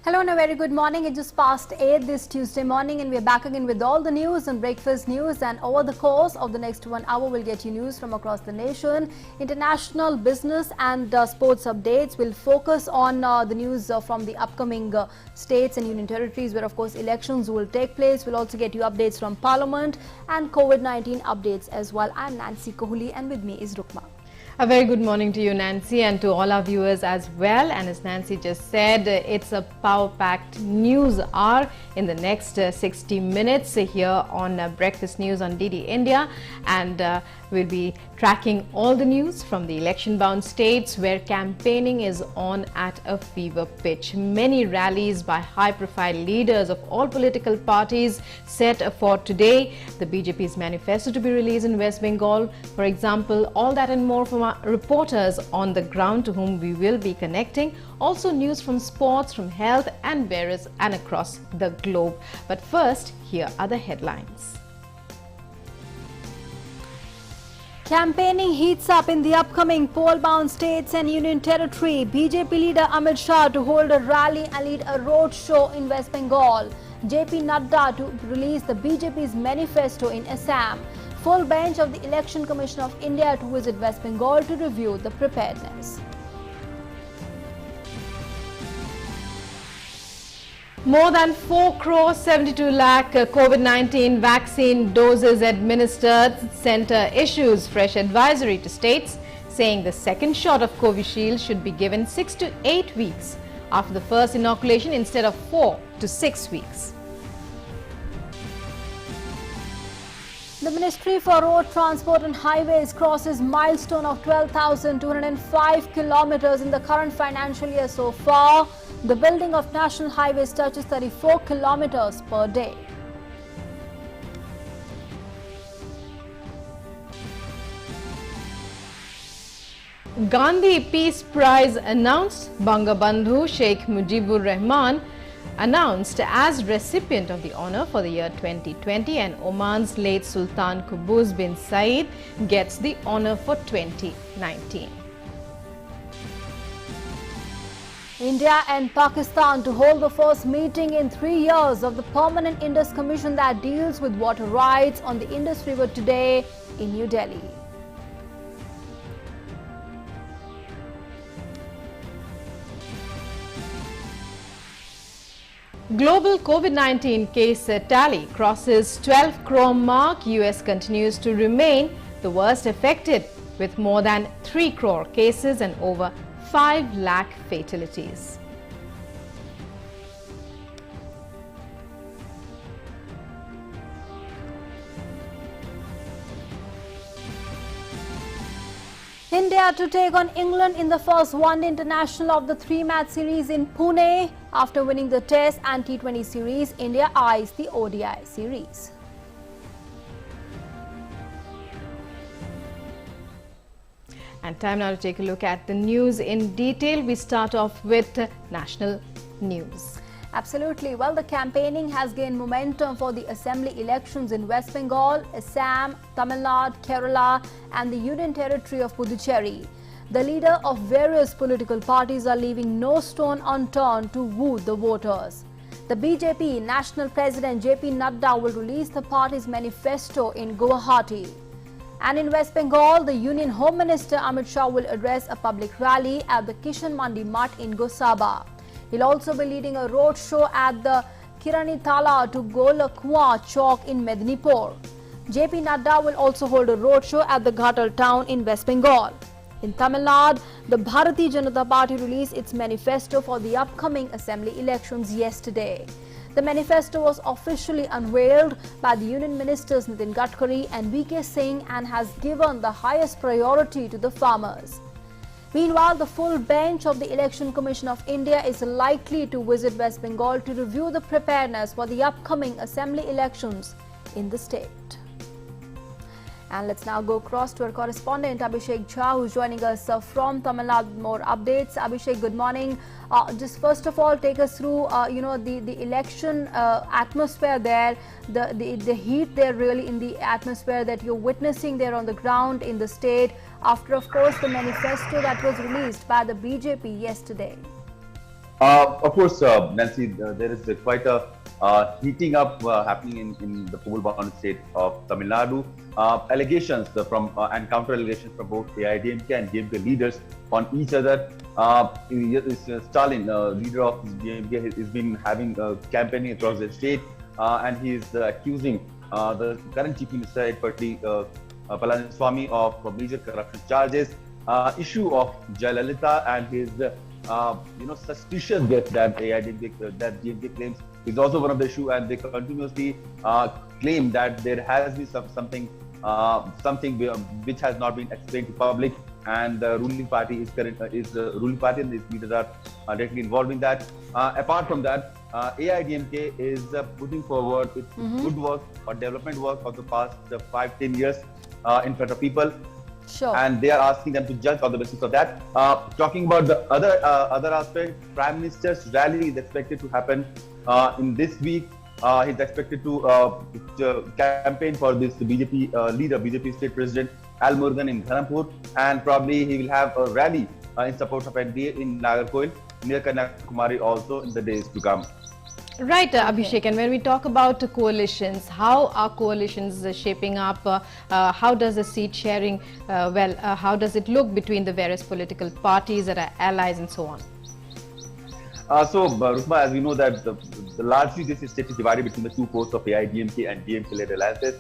Hello and a very good morning. It's just past 8 this Tuesday morning and we're back again with all the news and breakfast news, and over the course of the next 1 hour we'll get you news from across the nation, international, business and sports updates. We'll focus on the news from the upcoming states and union territories where of course elections will take place. We'll also get you updates from Parliament and COVID-19 updates as well. I'm Nancy Kohli and with me is Rukma. A very good morning to you, Nancy, and to all our viewers as well. And as Nancy just said, it's a power-packed news hour in the next 60 minutes here on Breakfast News on DD India. And we'll be tracking all the news from the election-bound states where campaigning is on at a fever pitch. Many rallies by high-profile leaders of all political parties set for today. The BJP's manifesto to be released in West Bengal, for example. All that and more from our reporters on the ground to whom we will be connecting. Also news from sports, from health and various and across the globe. But first, here are the headlines. Campaigning heats up in the upcoming poll-bound states and union territory. BJP leader Amit Shah to hold a rally and lead a road show in West Bengal. JP Nadu to release the BJP's manifesto in Assam. Full bench of the Election Commission of India to visit West Bengal to review the preparedness. More than 4 crore 72 lakh COVID-19 vaccine doses administered. Centre issues fresh advisory to states saying the second shot of Covishield should be given 6 to 8 weeks after the first inoculation instead of 4 to 6 weeks. The Ministry for Road Transport and Highways crosses milestone of 12,205 kilometers in the current financial year so far. The building of national highways touches 34 kilometers per day. Gandhi Peace Prize announced. Bangabandhu Sheikh Mujibur Rahman announced as recipient of the honour for the year 2020, and Oman's late Sultan Qaboos bin Said gets the honour for 2019. India and Pakistan to hold the first meeting in 3 years of the Permanent Indus Commission that deals with water rights on the Indus River today in New Delhi. Global COVID-19 case tally crosses 12 crore mark. US continues to remain the worst affected with more than 3 crore cases and over 5 lakh fatalities. India to take on England in the first one-day international of the 3-match series in Pune. After winning the Test and T20 series, India eyes the ODI series. And time now to take a look at the news in detail. We start off with national news. Absolutely. Well, the campaigning has gained momentum for the assembly elections in West Bengal, Assam, Tamil Nadu, Kerala and the Union Territory of Puducherry. The leader of various political parties are leaving no stone unturned to woo the voters. The BJP National President JP Nadu will release the party's manifesto in Guwahati. And in West Bengal, the Union Home Minister Amit Shah will address a public rally at the Kishan Mandi Math in Lok Sabha. He'll also be leading a road show at the Kirani Tala to Golakwa Chowk in Medinipur. JP Nadu will also hold a road show at the Ghatal town in West Bengal. In Tamil Nadu, the Bharatiya Janata Party released its manifesto for the upcoming assembly elections yesterday. The manifesto was officially unveiled by the Union Ministers Nitin Gadkari and VK Singh and has given the highest priority to the farmers. Meanwhile, the full bench of the Election Commission of India is likely to visit West Bengal to review the preparedness for the upcoming assembly elections in the state. And let's now go across to our correspondent Abhishek Jha, who's joining us from Tamil Nadu with more updates. Abhishek, good morning. Just first of all, take us through, the election atmosphere there, the heat there really in the atmosphere that you're witnessing there on the ground in the state after, of course, the manifesto that was released by the BJP yesterday. Of course, Nancy, there is quite a heating up happening in the pool-bound state of Tamil Nadu. Allegations from and counter-allegations from both AIDMK and DMK leaders on each other. Stalin, leader of DMK, has been having campaigning across the state, and he is accusing the current Chief Minister, Edpati Palaniswamy, of major corruption charges. Issue of Jayalalitha and his suspicious death that DMK claims is also one of the issue, and they continuously claim that there has been something which has not been explained to public, and the ruling party is the ruling party, and its leaders are directly involved in that. Apart from that, AIDMK is putting forward its good work or development work of the past 5-10 years in front of people. Sure. And they are asking them to judge on the basis of that. Talking about the other aspect, Prime Minister's rally is expected to happen in this week. He's expected to campaign for this BJP leader, BJP State President Al Murugan in Dharampur, and probably he will have a rally in support of NDA in Nagarkoil near Kanyakumari also in the days to come. Right, Abhishek, and when we talk about coalitions, how are coalitions shaping up? How does the seat sharing, how does it look between the various political parties that are allies and so on? Rusma, as we know that largely this state is divided between the two posts of AIDMK and DMK-led alliances.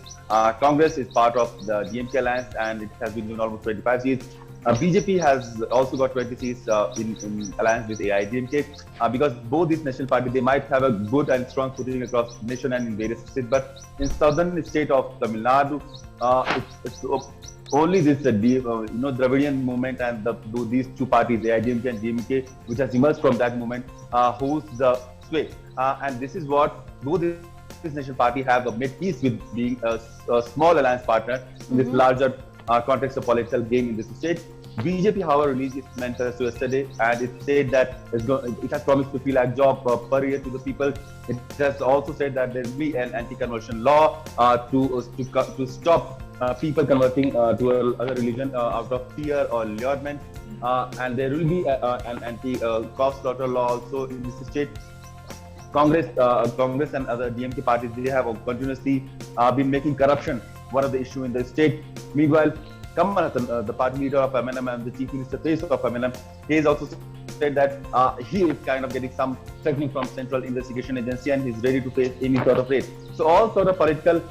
Congress is part of the DMK alliance, and it has been given almost 25 seats. BJP has also got 20 seats in alliance with AIDMK, because both these national parties, they might have a good and strong footing across the nation and in various states, but in southern state of Tamil Nadu, it's only this Dravidian movement and these two parties, AIDMK and DMK, which has emerged from that movement, holds the sway. And this is what both these national parties have made peace with being a small alliance partner in this larger context of political game in this state. BJP, however, released its manifesto yesterday, and it said that it has promised 50 lakh jobs per year to the people. It has also said that there will be an anti-conversion law to stop people converting to another religion out of fear or allurement, and there will be an anti-cow slaughter law also in this state. Congress and other DMK parties, they have continuously been making corruption one of the issue in the state. Meanwhile, Kamal Hassan, the party leader of MNM and the chief minister face of MNM, he has also said that he is kind of getting some threatening from Central Investigation Agency, and he's ready to face any sort of raid. So all sort of political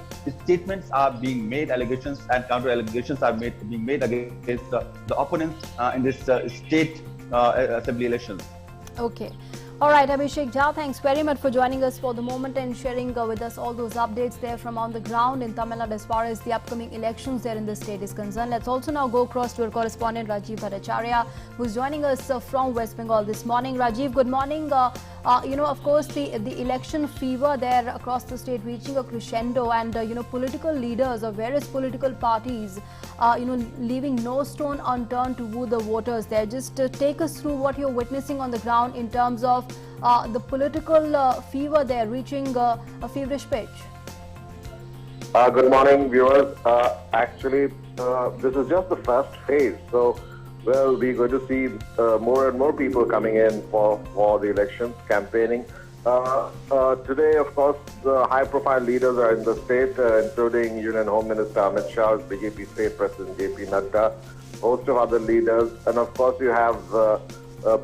statements are being made, allegations and counter allegations are being made against the opponents in this state assembly elections. Okay. All right, Abhishek Jha, thanks very much for joining us for the moment and sharing with us all those updates there from on the ground in Tamil Nadu as far as the upcoming elections there in the state is concerned. Let's also now go across to our correspondent Rajiv Bhattacharya, who's joining us from West Bengal this morning. Rajiv, good morning. Of course, the election fever there across the state reaching a crescendo, and political leaders of various political parties, leaving no stone unturned to woo the voters there. Just take us through what you're witnessing on the ground in terms of the political fever there reaching a feverish pitch. Good morning, viewers. Actually, this is just the first phase. So, well, we're going to see more and more people coming in for the elections, campaigning. Today, of course, the high-profile leaders are in the state, including Union Home Minister Amit Shah, BJP State President JP Nada, host of other leaders, and of course, you have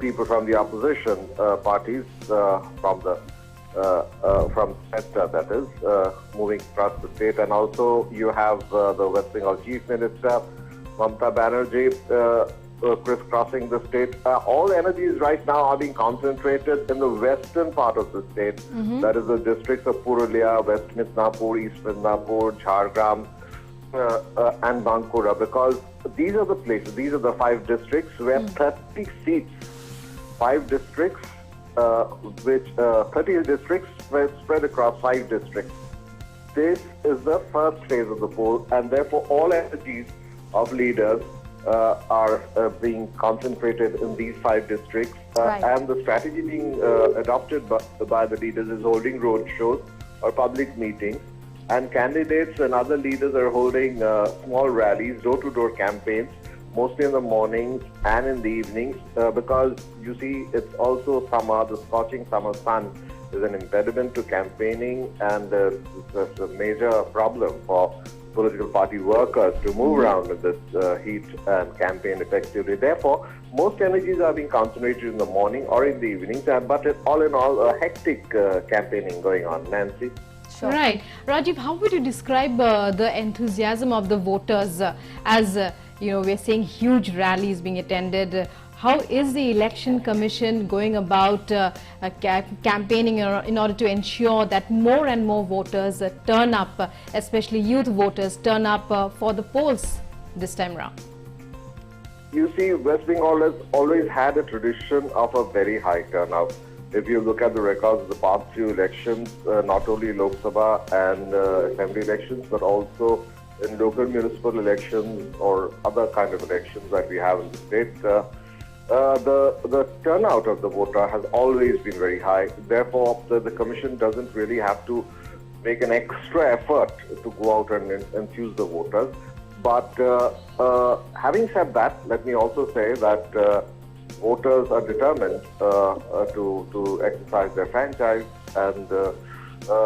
people from the opposition parties from center, that is, moving across the state, and also you have the West Bengal Chief Minister Mamata Banerjee crisscrossing the state. All energies right now are being concentrated in the western part of the state. That is the districts of Purulia, West Midnapur, East Midnapur, Jhargram, and Bankura, because these are the places, these are the 5 districts where 30 seats, 5 districts, 30 districts spread across 5 districts. This is the first phase of the poll, and therefore all energies of leaders are being concentrated in these 5 districts. Right. And the strategy being adopted by the leaders is holding road shows or public meetings, and candidates and other leaders are holding small rallies, door-to-door campaigns, mostly in the mornings and in the evenings, because you see it's also summer. The scorching summer sun is an impediment to campaigning, and it's a major problem for political party workers to move around in this heat and campaign effectively. Therefore, most energies are being concentrated in the morning or in the evenings, but all in all, a hectic campaigning going on. Nancy? Sure. Right. Rajiv, how would you describe the enthusiasm of the voters as, we're seeing huge rallies being attended? How is the Election Commission going about campaigning in order to ensure that more and more voters turn up, especially youth voters, turn up for the polls this time around? You see, West Bengal has always had a tradition of a very high turnout. If you look at the records of the past few elections, not only Lok Sabha and assembly elections, but also in local municipal elections or other kind of elections that we have in the state, the turnout of the voter has always been very high. Therefore, the Commission doesn't really have to make an extra effort to go out and enthuse the voters. But having said that, let me also say that voters are determined to exercise their franchise, and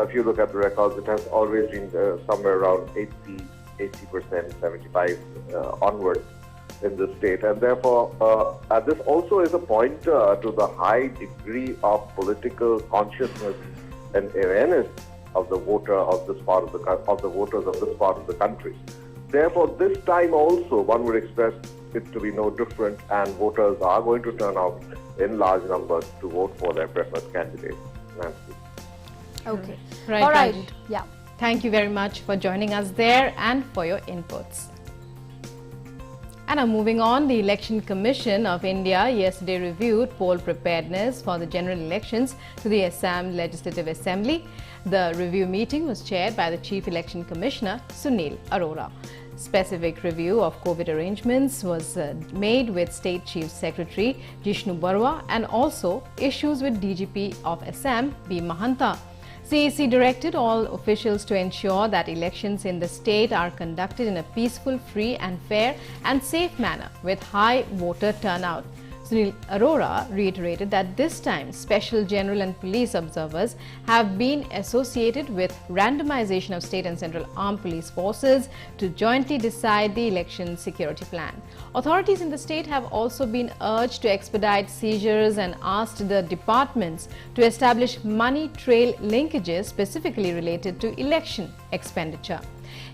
if you look at the records, it has always been somewhere around 80%, 75% onwards in the state, and therefore this also is a pointer to the high degree of political consciousness and awareness of the voter of this part of the voters of this part of the country. Therefore, this time also one would expect it to be no different, and voters are going to turn out in large numbers to vote for their preferred candidate. Nancy. Okay. Right. All right. Yeah. Thank you very much for joining us there and for your inputs. And now moving on, the Election Commission of India yesterday reviewed poll preparedness for the general elections to the Assam Legislative Assembly. The review meeting was chaired by the Chief Election Commissioner, Sunil Arora. Specific review of COVID arrangements was made with State Chief Secretary Jishnu Barua, and also issues with DGP of Assam, B. Mahanta. CEC directed all officials to ensure that elections in the state are conducted in a peaceful, free and fair and safe manner with high voter turnout. Sunil Arora reiterated that this time special general and police observers have been associated with randomization of state and central armed police forces to jointly decide the election security plan. Authorities in the state have also been urged to expedite seizures and asked the departments to establish money trail linkages specifically related to election expenditure.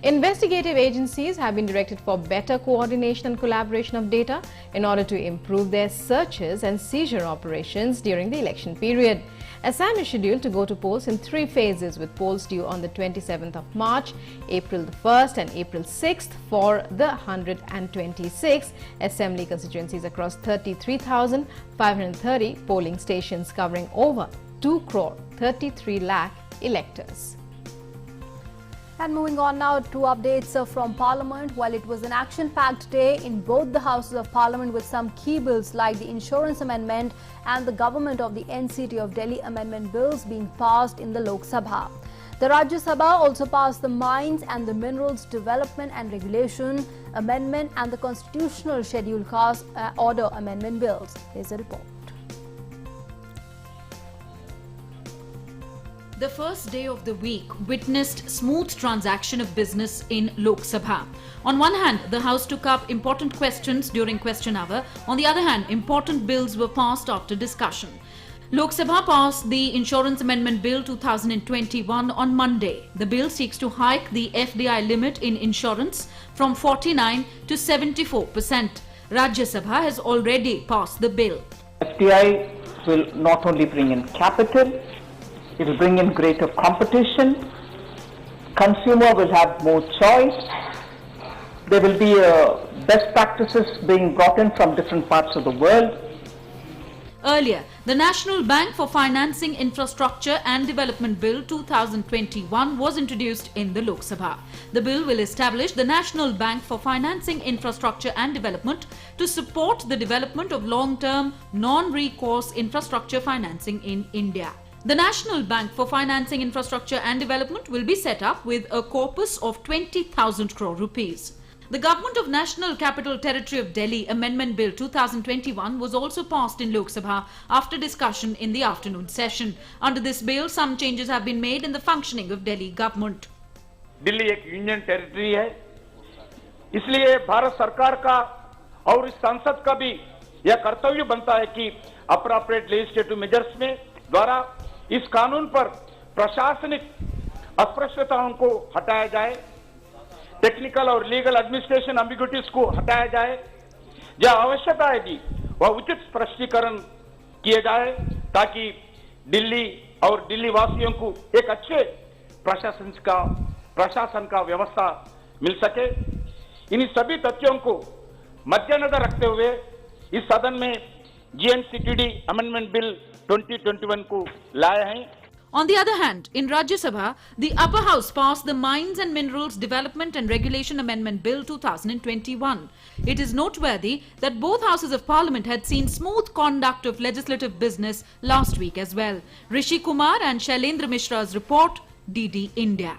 Investigative agencies have been directed for better coordination and collaboration of data in order to improve their searches and seizure operations during the election period. Assam is scheduled to go to polls in 3 phases, with polls due on the 27th of March, April the 1st and April 6th for the 126 assembly constituencies across 33,530 polling stations covering over 2.33 crore electors. And moving on now to updates from Parliament. While it was an action-packed day in both the Houses of Parliament, with some key bills like the Insurance Amendment and the Government of the NCT of Delhi Amendment bills being passed in the Lok Sabha. The Rajya Sabha also passed the Mines and the Minerals Development and Regulation Amendment and the Constitutional Schedule Caste Order Amendment bills. Here's a report. The first day of the week witnessed smooth transaction of business in Lok Sabha. On one hand, the House took up important questions during question hour. On the other hand, important bills were passed after discussion. Lok Sabha passed the Insurance Amendment Bill 2021 on Monday. The bill seeks to hike the FDI limit in insurance from 49 to 74%. Rajya Sabha has already passed the bill. FDI will not only bring in capital, it will bring in greater competition. Consumer will have more choice. There will be best practices being brought in from different parts of the world. Earlier, the National Bank for Financing Infrastructure and Development Bill 2021 was introduced in the Lok Sabha. The bill will establish the National Bank for Financing Infrastructure and Development to support the development of long-term, non-recourse infrastructure financing in India. The National Bank for Financing Infrastructure and Development will be set up with a corpus of 20,000 crore rupees. The Government of National Capital Territory of Delhi Amendment Bill 2021 was also passed in Lok Sabha after discussion in the afternoon session. Under this bill, some changes have been made in the functioning of Delhi government. Delhi एक union territory है, इसलिए भारत सरकार का और इस संसद का भी यह कर्तव्य बनता है कि अप्रोप्रिएट लेजिस्लेटिव मेजर्स में द्वारा इस कानून पर प्रशासनिक अस्पष्टताओं को हटाया जाए, टेक्निकल और लीगल एडमिनिस्ट्रेशन एम्बिग्यूटीज को हटाया जाए, जहां आवश्यकता है जी वह उचित स्पष्टीकरण किए जाए ताकि दिल्ली और दिल्ली वासियों को एक अच्छे प्रशासन का व्यवस्था मिल सके। इन सभी तथ्यों को मद्देनजर रखते हुए इस सदन में GNCTD अमेंडमेंट बिल 2021 को लाए हैं। On the other hand, in Rajya Sabha, the upper house passed the Mines and Minerals Development and Regulation Amendment Bill 2021. It is noteworthy that both houses of parliament had seen smooth conduct of legislative business last week as well. Rishi Kumar and Shailendra Mishra's report, DD India.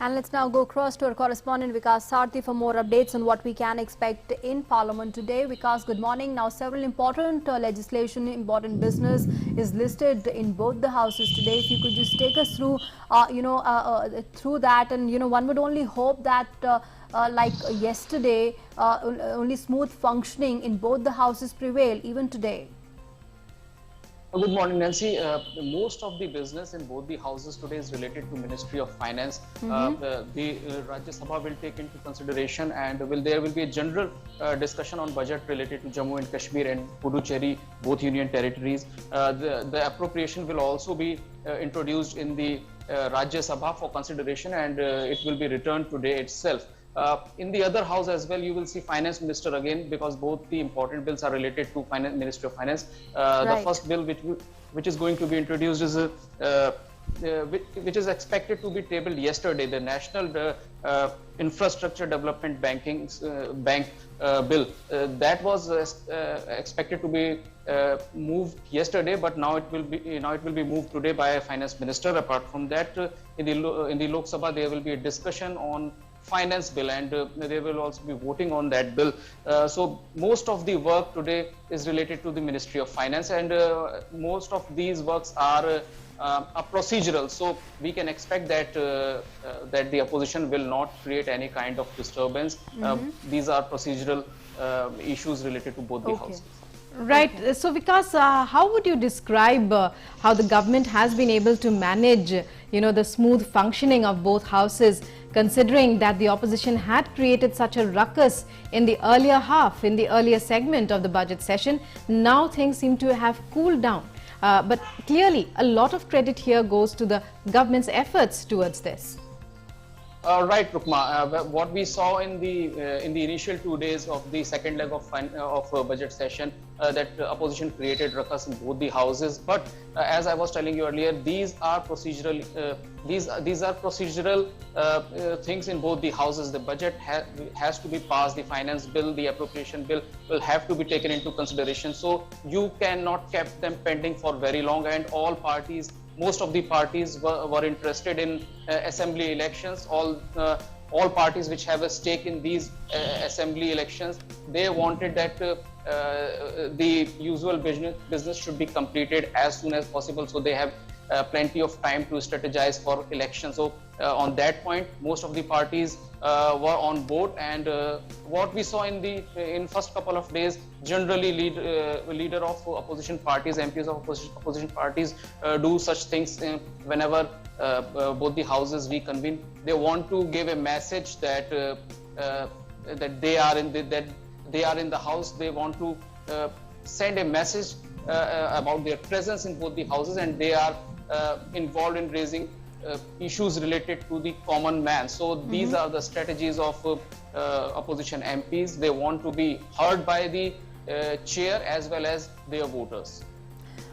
And let's now go across to our correspondent Vikas Sarthi for more updates on what we can expect in Parliament today. Vikas, good morning. Now, several important legislation, important business is listed in both the houses today. If you could just take us through, through that, and one would only hope that, like yesterday, only smooth functioning in both the houses prevail even today. Good morning, Nancy. Most of the business in both the houses today is related to Ministry of Finance. The Rajya Sabha will take into consideration, and there will be a general discussion on budget related to Jammu and Kashmir and Puducherry, both union territories. The appropriation will also be introduced in the Rajya Sabha for consideration, and it will be returned today itself. In the other house as well, you will see Finance Minister again, because both the important bills are related to Ministry of Finance. The first bill which is going to be introduced is which is expected to be tabled yesterday, the National Infrastructure Development Bank bill. That was expected to be moved yesterday, but now it will be moved today by a Finance Minister. Apart from that, in the Lok Sabha there will be a discussion on finance bill, and they will also be voting on that bill. So most of the work today is related to the Ministry of Finance, and most of these works are procedural. So we can expect that that the opposition will not create any kind of disturbance. These are procedural issues related to both the houses. Right. So, Vikas, how would you describe how the government has been able to manage, the smooth functioning of both houses, considering that the opposition had created such a ruckus in the earlier segment of the budget session? Now things seem to have cooled down. But clearly, a lot of credit here goes to the government's efforts towards this. Right, Rukma. What we saw in the initial 2 days of the second leg of budget session, that opposition created ruckus in both the houses. But as I was telling you earlier, these are procedural. These are procedural things in both the houses. The budget has to be passed. The finance bill, the appropriation bill will have to be taken into consideration. So you cannot keep them pending for very long. And all parties, most of the parties were interested in assembly elections. All parties which have a stake in these assembly elections, they wanted that the usual business should be completed as soon as possible, so they have plenty of time to strategize for elections. So on that point, most of the parties were on board, and what we saw in first couple of days, generally leader of opposition parties, MPs of opposition parties do such things whenever both the houses reconvene. They want to give a message that that they are in the house. They want to send a message about their presence in both the houses, and they are involved in raising issues related to the common man. So these are the strategies of opposition MPs. They want to be heard by the chair as well as their voters.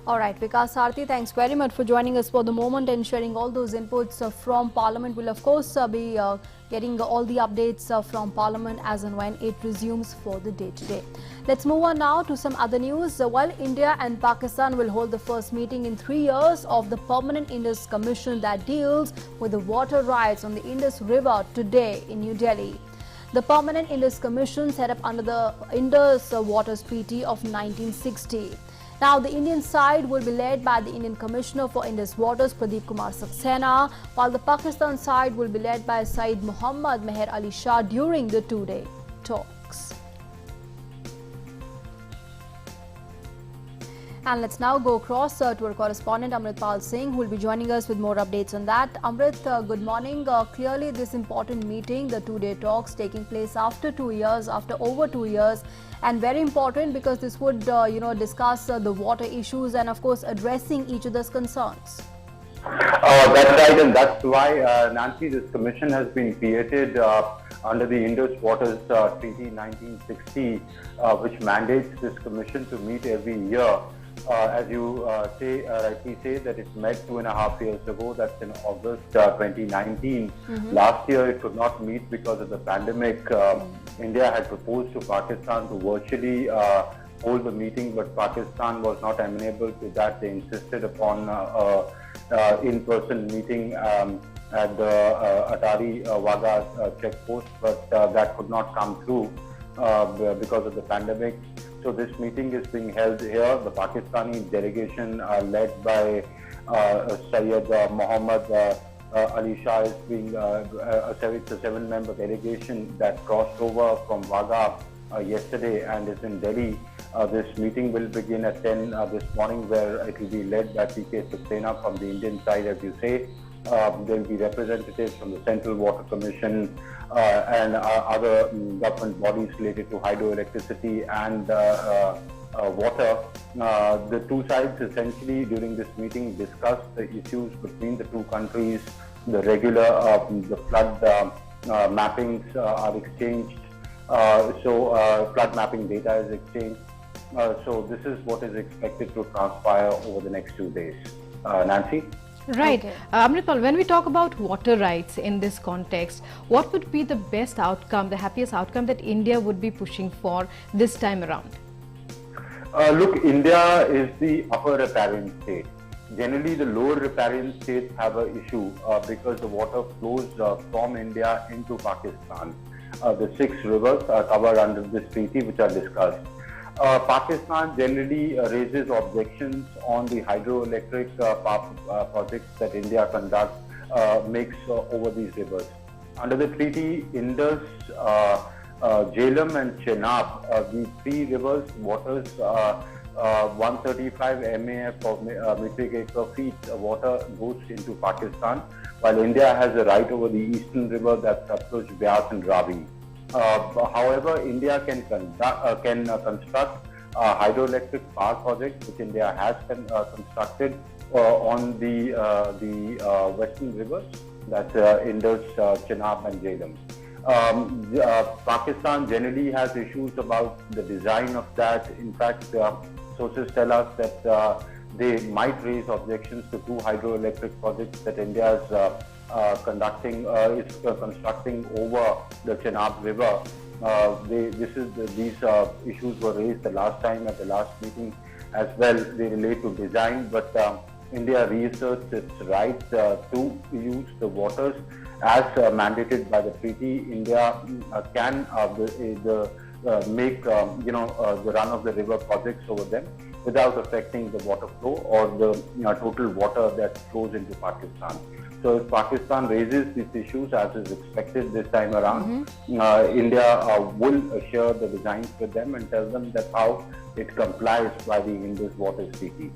All right, Vikas Sarthi, thanks very much for joining us for the moment and sharing all those inputs from Parliament. We'll of course be getting all the updates from Parliament as and when it resumes for the day today. Let's move on now to some other news. While India and Pakistan will hold the first meeting in 3 years of the Permanent Indus Commission that deals with the water rights on the Indus River today in New Delhi. The Permanent Indus Commission set up under the Indus Waters Treaty of 1960. Now, the Indian side will be led by the Indian Commissioner for Indus Waters, Pradeep Kumar Saxena, while the Pakistan side will be led by Saeed Mohammad Meher Ali Shah during the two-day talks. And let's now go across to our correspondent Amritpal Singh, who will be joining us with more updates on that. Amrit, good morning. Clearly, this important meeting, the two-day talks taking place after 2 years, after over 2 years, and very important because this would, discuss the water issues and, of course, addressing each other's concerns. That's right, and that's why, Nancy, this commission has been created under the Indus Waters Treaty 1960, which mandates this commission to meet every year. As you rightly say, that it met 2.5 years ago. That's in August 2019. Last year it could not meet because of the pandemic. India had proposed to Pakistan to virtually hold the meeting, but Pakistan was not amenable to that. They insisted upon in-person meeting at the Atari Wagah checkpost, but that could not come through because of the pandemic. So this meeting is being held here. The Pakistani delegation led by Syed Mohammad Ali Shah is being it's a 7-member delegation that crossed over from Wagah yesterday and is in Delhi. This meeting will begin at 10 this morning, where it will be led by P.K. Saxena from the Indian side, as you say. There will be representatives from the Central Water Commission and other government bodies related to hydroelectricity and water. The two sides essentially during this meeting discussed the issues between the two countries. The regular the flood mappings are exchanged. Flood mapping data is exchanged. So this is what is expected to transpire over the next 2 days. Nancy? Right. Okay. Amritpal, when we talk about water rights in this context, what would be the best outcome, the happiest outcome that India would be pushing for this time around? Look, India is the upper riparian state. Generally, the lower riparian states have an issue because the water flows from India into Pakistan. The 6 rivers are covered under this treaty, which are discussed. Pakistan generally raises objections on the hydroelectric projects that India conducts, makes over these rivers. Under the treaty, Indus, Jhelum and Chenab, these 3 rivers, waters 135 MAF per metric acre feet water goes into Pakistan, while India has a right over the eastern river, that's Satluj, Vyas and Ravi. However, India can construct hydroelectric power projects, which India has constructed on the western rivers, that's Indus, Chenab and Jhelum. Pakistan generally has issues about the design of that. In fact, sources tell us that they might raise objections to 2 hydroelectric projects that India is constructing over the Chenab River. These issues were raised the last time at the last meeting as well. They relate to design, but India reasserts its right to use the waters as mandated by the treaty. India can make the run of the river projects over them without affecting the water flow or the total water that flows into Pakistan. So if Pakistan raises these issues as is expected this time around, India will share the designs with them and tell them that how it complies by the Indus Waters Treaty.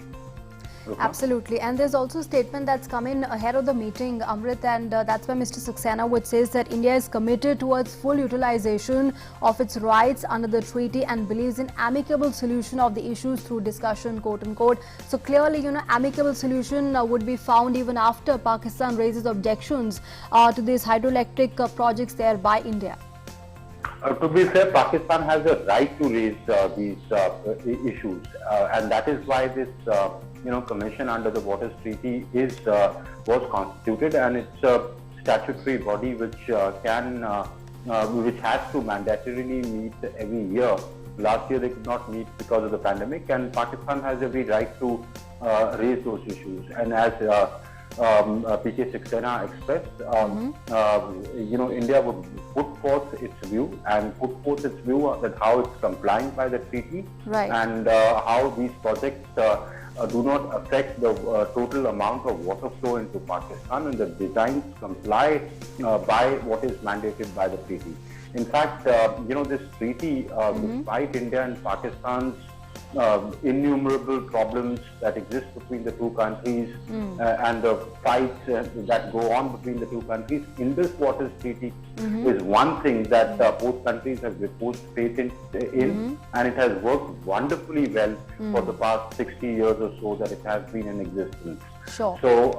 Absolutely, and there's also a statement that's come in ahead of the meeting, Amrit, and that's why Mr. Saxena, which says that India is committed towards full utilization of its rights under the treaty and believes in amicable solution of the issues through discussion, quote unquote. So clearly, amicable solution would be found even after Pakistan raises objections to these hydroelectric projects there by India. To be fair, Pakistan has a right to raise these issues, and that is why this commission under the Waters Treaty was constituted, and it's a statutory body which which has to mandatorily meet every year. Last year they could not meet because of the pandemic, and Pakistan has every right to raise those issues. And as PK Saxena expressed, India would put forth its view that how it's complying by the treaty, right, and how these projects do not affect the total amount of water flow into Pakistan, and the designs comply by what is mandated by the treaty. In fact, this treaty, despite India and Pakistan's innumerable problems that exist between the two countries and the fights that go on between the two countries, Indus Waters Treaty is one thing that both countries have reposed faith in, and it has worked wonderfully well for the past 60 years or so that it has been in existence. Sure. So,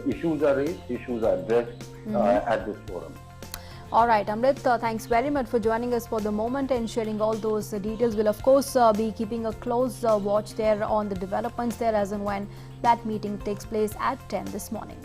issues are raised, issues are addressed at this forum. All right, Amrit, thanks very much for joining us for the moment and sharing all those details. We'll, of course, be keeping a close watch there on the developments there as and when that meeting takes place at 10 this morning.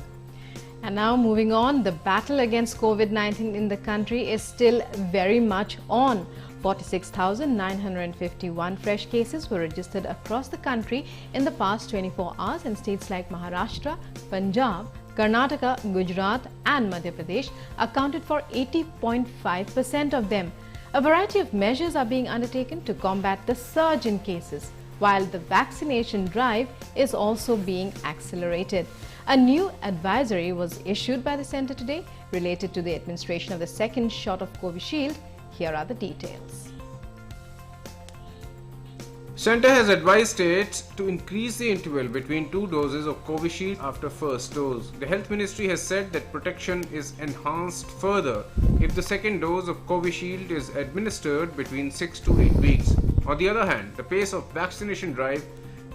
And now moving on, the battle against COVID-19 in the country is still very much on. 46,951 fresh cases were registered across the country in the past 24 hours in states like Maharashtra, Punjab, Karnataka, Gujarat and Madhya Pradesh accounted for 80.5% of them. A variety of measures are being undertaken to combat the surge in cases, while the vaccination drive is also being accelerated. A new advisory was issued by the centre today related to the administration of the second shot of Covishield. Here are the details. Centre has advised states to increase the interval between 2 doses of Covishield after first dose. The Health Ministry has said that protection is enhanced further if the second dose of Covishield is administered between 6 to 8 weeks. On the other hand, the pace of vaccination drive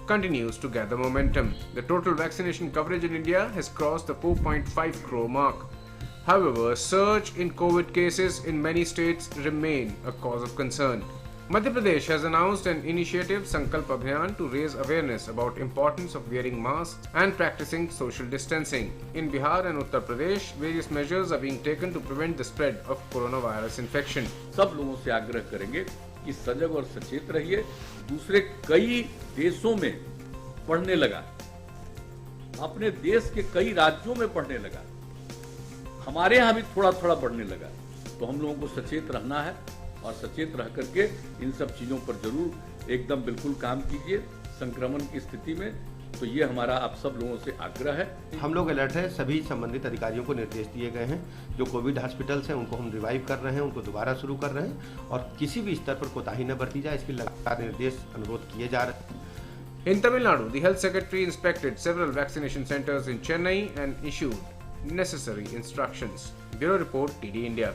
continues to gather momentum. The total vaccination coverage in India has crossed the 4.5 crore mark. However, a surge in COVID cases in many states remain a cause of concern. Madhya Pradesh has announced an initiative, Sankalp Abhiyan, to raise awareness about importance of wearing masks and practicing social distancing. In Bihar and Uttar Pradesh, various measures are being taken to prevent the spread of coronavirus infection. सब लोगों से आग्रह करेंगे कि सजग और सचेत रहिए। दूसरे कई देशों में बढ़ने लगा, अपने देश के कई राज्यों में बढ़ने लगा, हमारे यहाँ भी थोड़ा थोड़ा बढ़ने लगा, तो हम लोगों को सचेत रहना है और सचेत रह करके इन सब चीजों पर जरूर एकदम बिल्कुल काम कीजिए संक्रमण की स्थिति में। तो ये हमारा आप सब लोगों से आग्रह है। हम लोग अलर्ट है, सभी संबंधित अधिकारियों को निर्देश दिए गए हैं। जो कोविड हॉस्पिटल्स हैं उनको हम रिवाइव कर रहे हैं, उनको दोबारा शुरू कर रहे हैं और किसी भी स्तर पर कोताही न बरती जाए, इसके लगातार निर्देश अनुरोध किए जा रहे हैं। In Tamil Nadu, the Health Secretary inspected several vaccination centers in Chennai and issued necessary instructions. Bureau Report, TD India.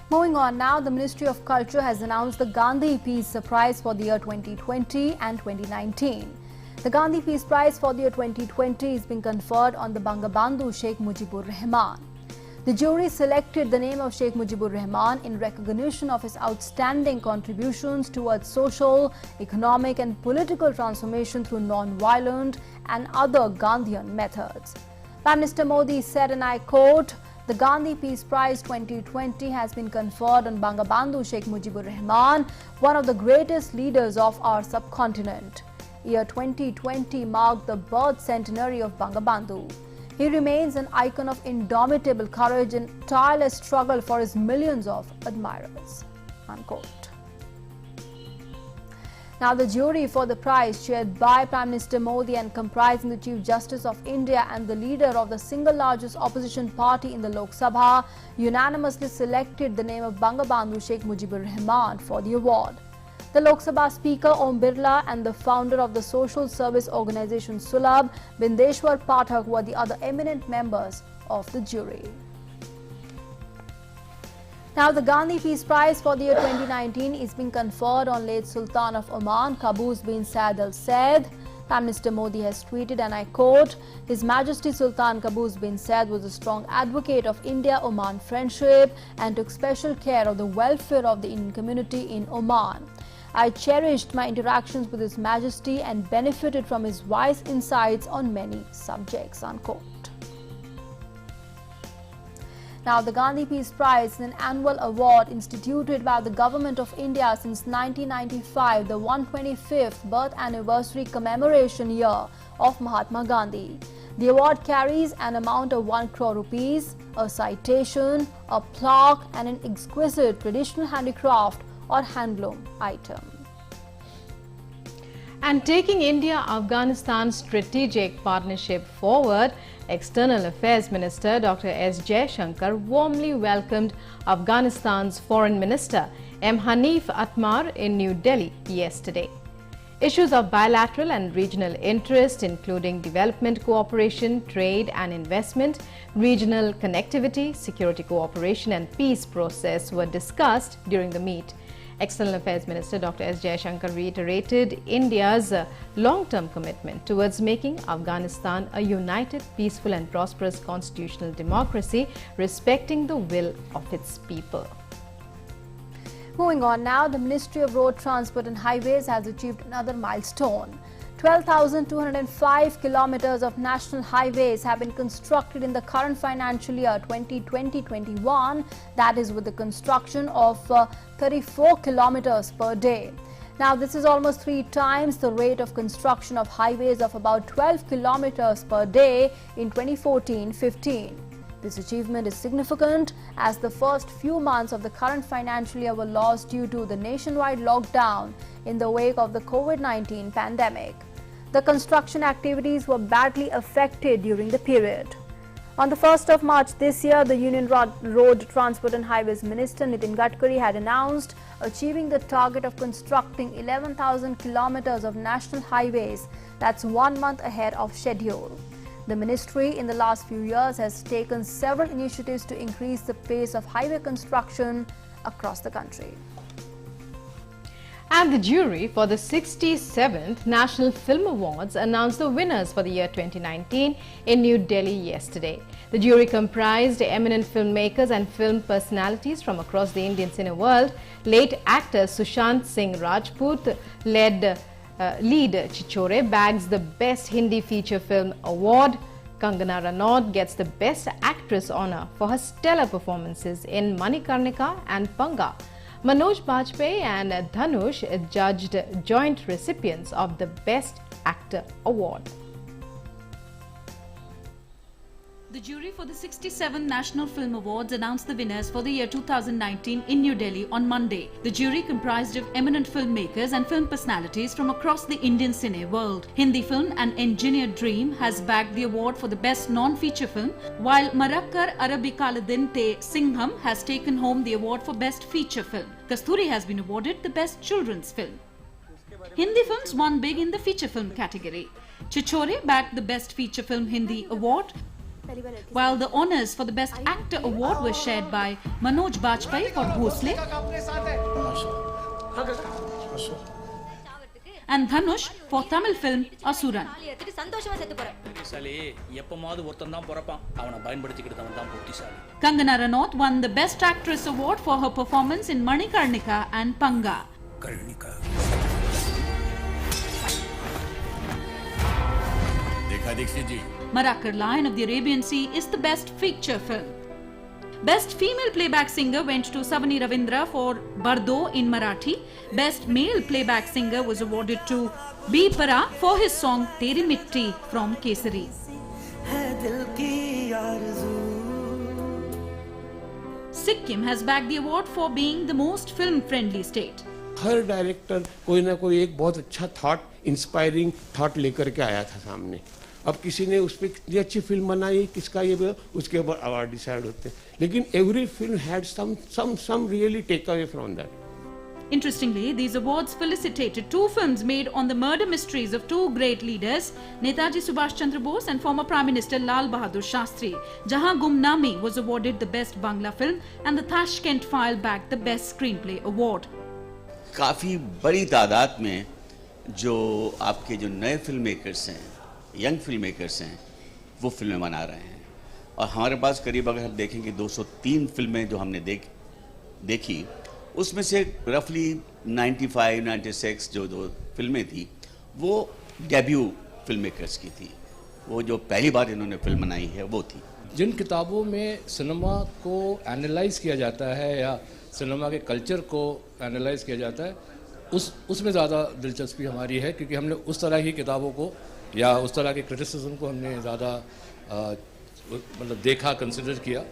Moving on now, the Ministry of Culture has announced the Gandhi Peace Prize for the year 2020 and 2019. The Gandhi Peace Prize for the year 2020 is being conferred on the Bangabandhu Sheikh Mujibur Rahman. The jury selected the name of Sheikh Mujibur Rahman in recognition of his outstanding contributions towards social, economic and political transformation through non-violent and other Gandhian methods. Prime Minister Modi said, and I quote, "The Gandhi Peace Prize 2020 has been conferred on Bangabandhu Sheikh Mujibur Rahman, one of the greatest leaders of our subcontinent. Year 2020 marked the birth centenary of Bangabandhu. He remains an icon of indomitable courage and tireless struggle for his millions of admirers." Unquote. Now, the jury for the prize, chaired by Prime Minister Modi and comprising the Chief Justice of India and the leader of the single largest opposition party in the Lok Sabha, unanimously selected the name of Bangabandhu Sheikh Mujibur Rahman for the award. The Lok Sabha Speaker Om Birla and the founder of the social service organization Sulabh, Bindeshwar Pathak, were the other eminent members of the jury. Now, the Gandhi Peace Prize for the year 2019 is being conferred on late Sultan of Oman, Qaboos bin Said Al Said. Prime Minister Modi has tweeted, and I quote, "His Majesty Sultan Qaboos bin Said was a strong advocate of India-Oman friendship and took special care of the welfare of the Indian community in Oman. I cherished my interactions with His Majesty and benefited from his wise insights on many subjects." Unquote. Now, the Gandhi Peace Prize is an annual award instituted by the Government of India since 1995, the 125th birth anniversary commemoration year of Mahatma Gandhi. The award carries an amount of 1 crore rupees, a citation, a plaque and an exquisite traditional handicraft or handloom item. And taking India-Afghanistan strategic partnership forward, External Affairs Minister Dr. S. Jaishankar warmly welcomed Afghanistan's Foreign Minister M. Hanif Atmar in New Delhi yesterday. Issues of bilateral and regional interest, including development cooperation, trade and investment, regional connectivity, security cooperation and peace process were discussed during the meet. External Affairs Minister Dr. S. Jaishankar reiterated India's long-term commitment towards making Afghanistan a united, peaceful and prosperous constitutional democracy, respecting the will of its people. Moving on now, the Ministry of Road Transport and Highways has achieved another milestone. 12,205 kilometers of national highways have been constructed in the current financial year 2020-21, that is with the construction of 34 kilometers per day. Now, this is almost 3 times the rate of construction of highways of about 12 kilometers per day in 2014-15. This achievement is significant as the first few months of the current financial year were lost due to the nationwide lockdown in the wake of the COVID-19 pandemic. The construction activities were badly affected during the period. On the 1st of March this year, the Union Road Transport and Highways Minister Nitin Gadkari had announced achieving the target of constructing 11,000 kilometers of national highways. That's 1 month ahead of schedule. The ministry in the last few years has taken several initiatives to increase the pace of highway construction across the country. And the jury for the 67th National Film Awards announced the winners for the year 2019 in New Delhi yesterday. The jury comprised eminent filmmakers and film personalities from across the Indian cine world. Late actor Sushant Singh Rajput lead Chichore bags the Best Hindi Feature Film Award. Kangana Ranaut gets the Best Actress honour for her stellar performances in Manikarnika and Panga. Manoj Bajpayee and Dhanush judged joint recipients of the Best Actor Award. The jury for the 67 National Film Awards announced the winners for the year 2019 in New Delhi on Monday. The jury comprised of eminent filmmakers and film personalities from across the Indian cine world. Hindi film An Engineered Dream has bagged the award for the best non-feature film, while Marakkar Arabikaladinte Singham has taken home the award for best feature film. Kasturi has been awarded the best children's film. Hindi films won big in the feature film category. Chichore bagged the best feature film Hindi award, while the honours for the Best Actor Award were shared by Manoj Bajpayee for Bhosle and Dhanush for Tamil film Asuran. Kangana Ranaut won the Best Actress Award for her performance in Manikarnika and Panga. Marakkar Lion of the Arabian Sea is the best feature film. Best female playback singer went to Savani Ravindra for Bardo in Marathi. Best male playback singer was awarded to B. Para for his song Teri Mitti from Kesari. Sikkim has bagged the award for being the most film-friendly state. Her director कोई ना कोई एक बहुत अच्छा thought, inspiring thought लेकर के आया था सामने. अब किसी ने उस पर कितनी अच्छी फिल्म बनाई, किसका ये, उसके ऊपर अवार्ड डिसाइड होते हैं. लेकिन every film had some really take away from that. Interestingly, these awards felicitated 2 films made on the murder mysteries of 2 great leaders, Netaji Subhash Chandra Bose and former Prime Minister Lal Bahadur Shastri. Jahan Gumnami was awarded the best Bangla film and the Tashkent File bagged the best screenplay award. काफ़ी बड़ी तादाद में जो आपके जो नए film makers हैं, young film makers हैं, वो फिल्में बना रहे हैं. और हमारे पास करीब अगर हम देखेंगे 203 फिल्में जो हमने देखी, उसमें से रफली 95-96 जो फिल्में थी वो डेब्यू फिल्म मेकर्स की थी. वो जो पहली बार इन्होंने फिल्म बनाई है वो थी. जिन किताबों में सिनेमा को एनालाइज किया जाता है या सिनेमा के कल्चर को एनालाइज किया जाता है, उसमें ज़्यादा दिलचस्पी हमारी है, क्योंकि हमने उस तरह की किताबों को या उस तरह के क्रिटिसिज्म को हमने ज़्यादा मतलब देखा, कंसिडर किया।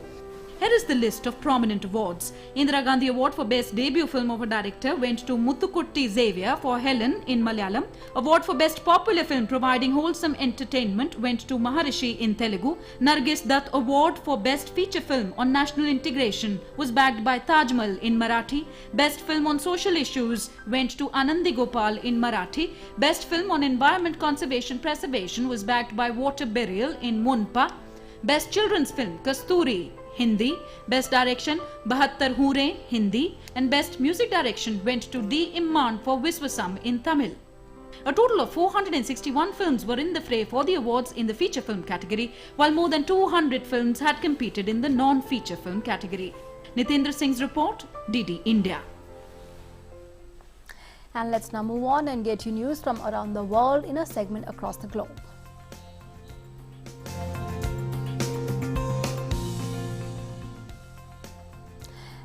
Here is the list of prominent awards. Indira Gandhi Award for Best Debut Film of a Director went to Muthukutti Xavier for Helen in Malayalam. Award for Best Popular Film providing wholesome entertainment went to Maharishi in Telugu. Nargis Dutt Award for Best Feature Film on National Integration was backed by Taj Mahal in Marathi. Best Film on Social Issues went to Anandi Gopal in Marathi. Best Film on Environment Conservation Preservation was backed by Water Burial in Munpa. Best Children's Film Kasturi, Hindi. Best Direction Bahattar Hure, Hindi. And Best Music Direction went to D. Imman for Viswasam in Tamil. A total of 461 films were in the fray for the awards in the feature film category, while more than 200 films had competed in the non-feature film category. Nitendra Singh's report, DD India. And let's now move on and get you news from around the world in a segment across the globe.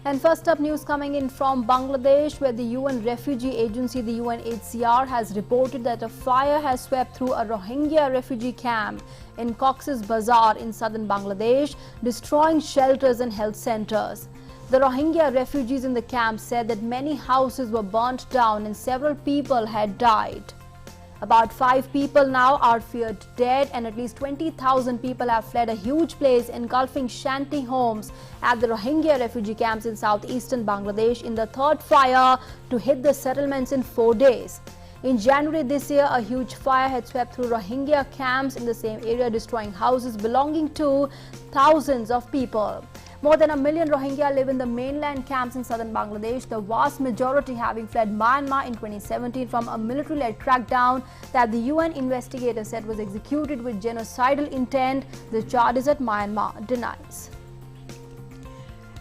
And first up, news coming in from Bangladesh, where the UN refugee agency, the UNHCR, has reported that a fire has swept through a Rohingya refugee camp in Cox's Bazar in southern Bangladesh, destroying shelters and health centers. The Rohingya refugees in the camp said that many houses were burnt down and several people had died. About 5 people now are feared dead, and at least 20,000 people have fled a huge blaze engulfing shanty homes at the Rohingya refugee camps in southeastern Bangladesh in the third fire to hit the settlements in 4 days. In January this year, a huge fire had swept through Rohingya camps in the same area, destroying houses belonging to thousands of people. More than 1 million Rohingya live in the mainland camps in southern Bangladesh, the vast majority having fled Myanmar in 2017 from a military-led crackdown that the UN investigator said was executed with genocidal intent. The charges that Myanmar denies.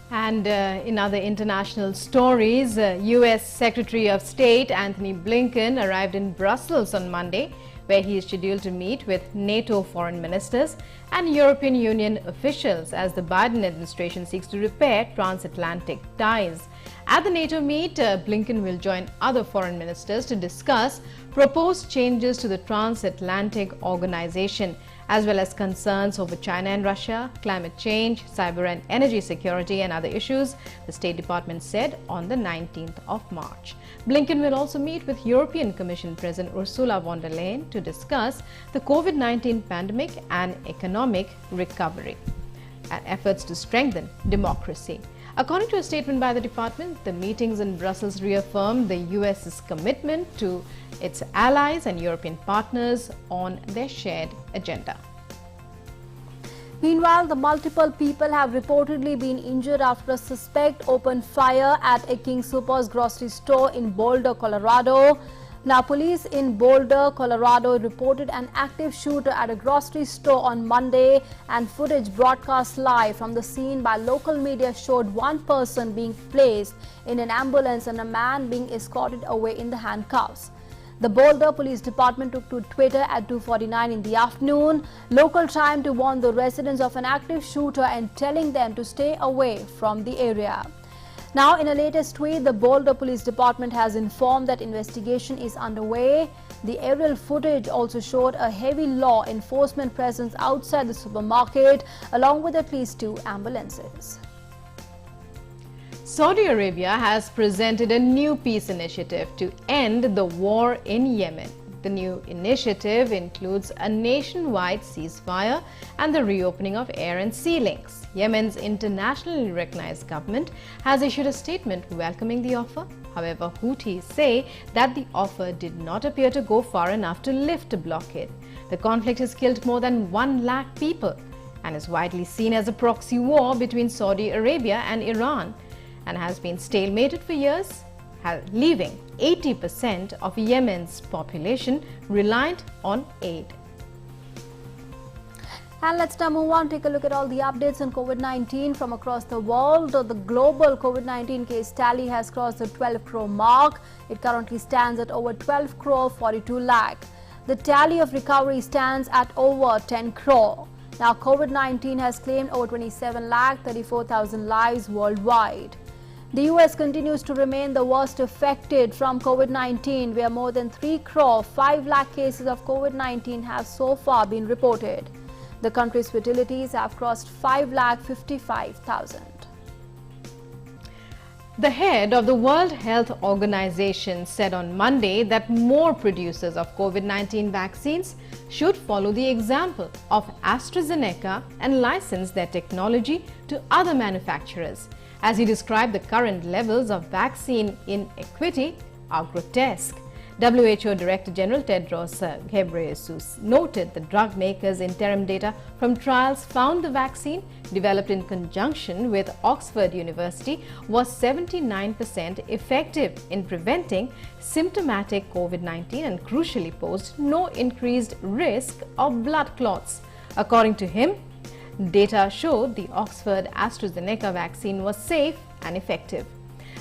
And in other international stories, US Secretary of State Antony Blinken arrived in Brussels on Monday, where he is scheduled to meet with NATO foreign ministers and European Union officials as the Biden administration seeks to repair transatlantic ties. At the NATO meet, Blinken will join other foreign ministers to discuss proposed changes to the transatlantic organization, as well as concerns over China and Russia, climate change, cyber and energy security and other issues, the State Department said on the 19th of March. Blinken will also meet with European Commission President Ursula von der Leyen to discuss the COVID-19 pandemic and economic recovery and efforts to strengthen democracy. According to a statement by the department, the meetings in Brussels reaffirmed the US's commitment to its allies and European partners on their shared agenda. Meanwhile, the multiple people have reportedly been injured after a suspect opened fire at a King Soopers grocery store in Boulder, Colorado. Now, police in Boulder, Colorado reported an active shooter at a grocery store on Monday, and footage broadcast live from the scene by local media showed one person being placed in an ambulance and a man being escorted away in the handcuffs. The Boulder Police Department took to Twitter at 2:49 in the afternoon, local time, to warn the residents of an active shooter and telling them to stay away from the area. Now, in a latest tweet, the Boulder Police Department has informed that investigation is underway. The aerial footage also showed a heavy law enforcement presence outside the supermarket, along with at least 2 ambulances. Saudi Arabia has presented a new peace initiative to end the war in Yemen. The new initiative includes a nationwide ceasefire and the reopening of air and sea links. Yemen's internationally recognized government has issued a statement welcoming the offer. However, Houthis say that the offer did not appear to go far enough to lift a blockade. The conflict has killed more than 1 lakh people and is widely seen as a proxy war between Saudi Arabia and Iran, and has been stalemated for years, leaving 80% of Yemen's population reliant on aid. And let's now move on, take a look at all the updates on COVID-19 from across the world. The global COVID-19 case tally has crossed the 12 crore mark. It currently stands at over 12 crore 42 lakh. The tally of recovery stands at over 10 crore. Now, COVID-19 has claimed over 27 lakh 34,000 lives worldwide. The US continues to remain the worst affected from COVID-19, where more than 3 crore 5 lakh cases of COVID-19 have so far been reported. The country's fatalities have crossed 5,55,000. The head of the World Health Organization said on Monday that more producers of COVID-19 vaccines should follow the example of AstraZeneca and license their technology to other manufacturers, as he described the current levels of vaccine inequity are grotesque. WHO Director General Tedros Ghebreyesus noted the drug makers' interim data from trials found the vaccine, developed in conjunction with Oxford University, was 79% effective in preventing symptomatic COVID-19 and crucially posed no increased risk of blood clots. According to him, data showed the Oxford AstraZeneca vaccine was safe and effective.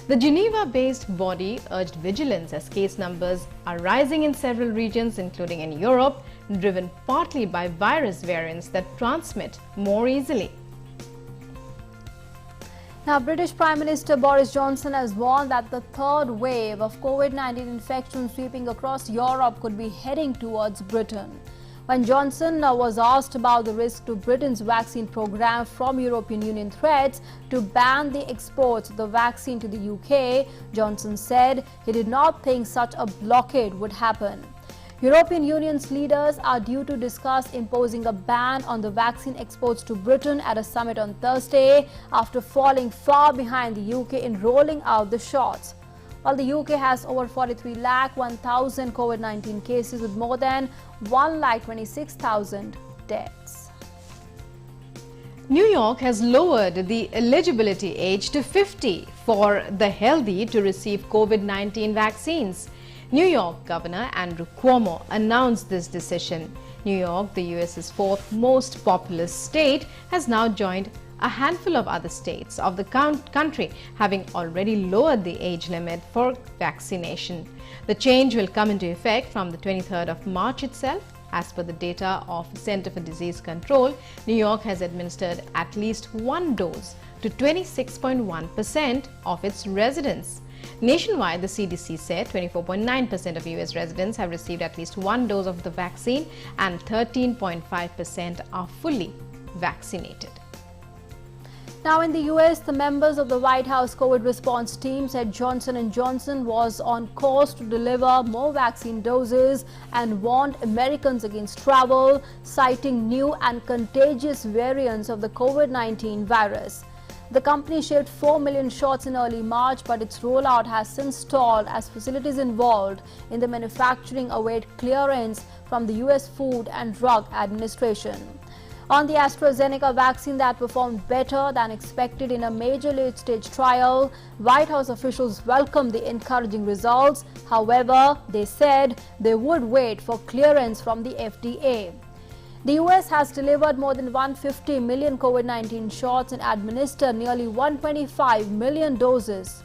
The Geneva-based body urged vigilance as case numbers are rising in several regions, including in Europe, driven partly by virus variants that transmit more easily. Now, British Prime Minister Boris Johnson has warned that the third wave of COVID-19 infection sweeping across Europe could be heading towards Britain. When Johnson was asked about the risk to Britain's vaccine program from European Union threats to ban the exports of the vaccine to the UK, Johnson said he did not think such a blockade would happen. European Union's leaders are due to discuss imposing a ban on the vaccine exports to Britain at a summit on Thursday after falling far behind the UK in rolling out the shots. While the UK has over 43,01,000 COVID-19 cases with more than 1,26,000 deaths. New York has lowered the eligibility age to 50 for the healthy to receive COVID-19 vaccines. New York Governor Andrew Cuomo announced this decision. New York, the US's fourth most populous state, has now joined a handful of other states of the country having already lowered the age limit for vaccination. The change will come into effect from the 23rd of March itself. As per the data of Center for Disease Control, New York has administered at least one dose to 26.1% of its residents. Nationwide, the CDC said 24.9% of US residents have received at least one dose of the vaccine and 13.5% are fully vaccinated. Now in the US, the members of the White House COVID response team said Johnson & Johnson was on course to deliver more vaccine doses and warned Americans against travel, citing new and contagious variants of the COVID-19 virus. The company shipped 4 million shots in early March, but its rollout has since stalled as facilities involved in the manufacturing await clearance from the US Food and Drug Administration. On the AstraZeneca vaccine that performed better than expected in a major late-stage trial, White House officials welcomed the encouraging results. However, they said they would wait for clearance from the FDA. The US has delivered more than 150 million COVID-19 shots and administered nearly 125 million doses.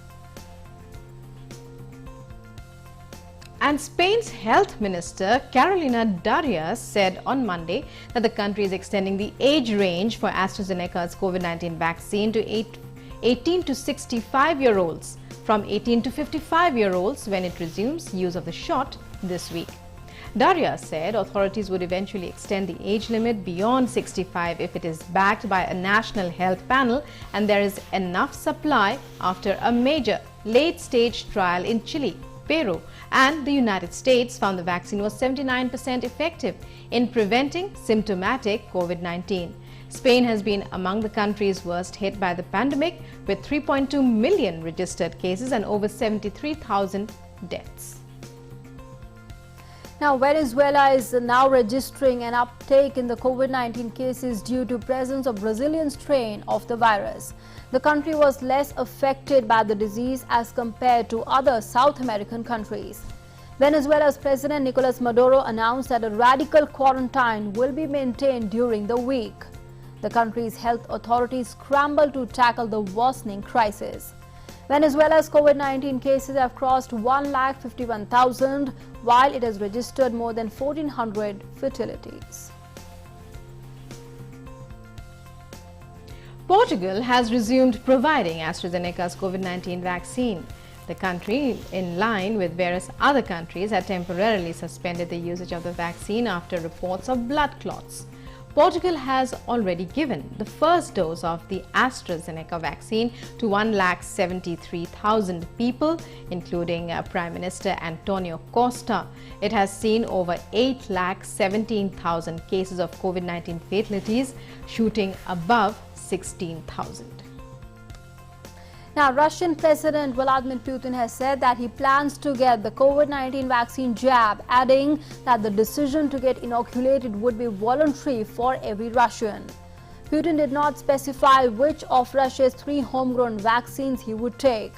And Spain's health minister, Carolina Darias, said on Monday that the country is extending the age range for AstraZeneca's COVID-19 vaccine to 18 to 65-year-olds from 18 to 55-year-olds when it resumes use of the shot this week. Darias said authorities would eventually extend the age limit beyond 65 if it is backed by a national health panel and there is enough supply after a major late-stage trial in Chile, Peru, and the United States found the vaccine was 79% effective in preventing symptomatic COVID-19. Spain has been among the countries worst hit by the pandemic, with 3.2 million registered cases and over 73,000 deaths. Now, Venezuela is now registering an uptake in the COVID-19 cases due to presence of Brazilian strain of the virus. The country was less affected by the disease as compared to other South American countries. Venezuela's President Nicolas Maduro announced that a radical quarantine will be maintained during the week. The country's health authorities scramble to tackle the worsening crisis. Venezuela's COVID-19 cases have crossed 1,51,000, while it has registered more than 1,400 fatalities. Portugal has resumed providing AstraZeneca's COVID-19 vaccine. The country, in line with various other countries, had temporarily suspended the usage of the vaccine after reports of blood clots. Portugal has already given the first dose of the AstraZeneca vaccine to 1,73,000 people, including Prime Minister Antonio Costa. It has seen over 8,17,000 cases of COVID-19 fatalities, shooting above 16,000. Now, Russian President Vladimir Putin has said that he plans to get the COVID-19 vaccine jab, adding that the decision to get inoculated would be voluntary for every Russian. Putin did not specify which of Russia's 3 homegrown vaccines he would take.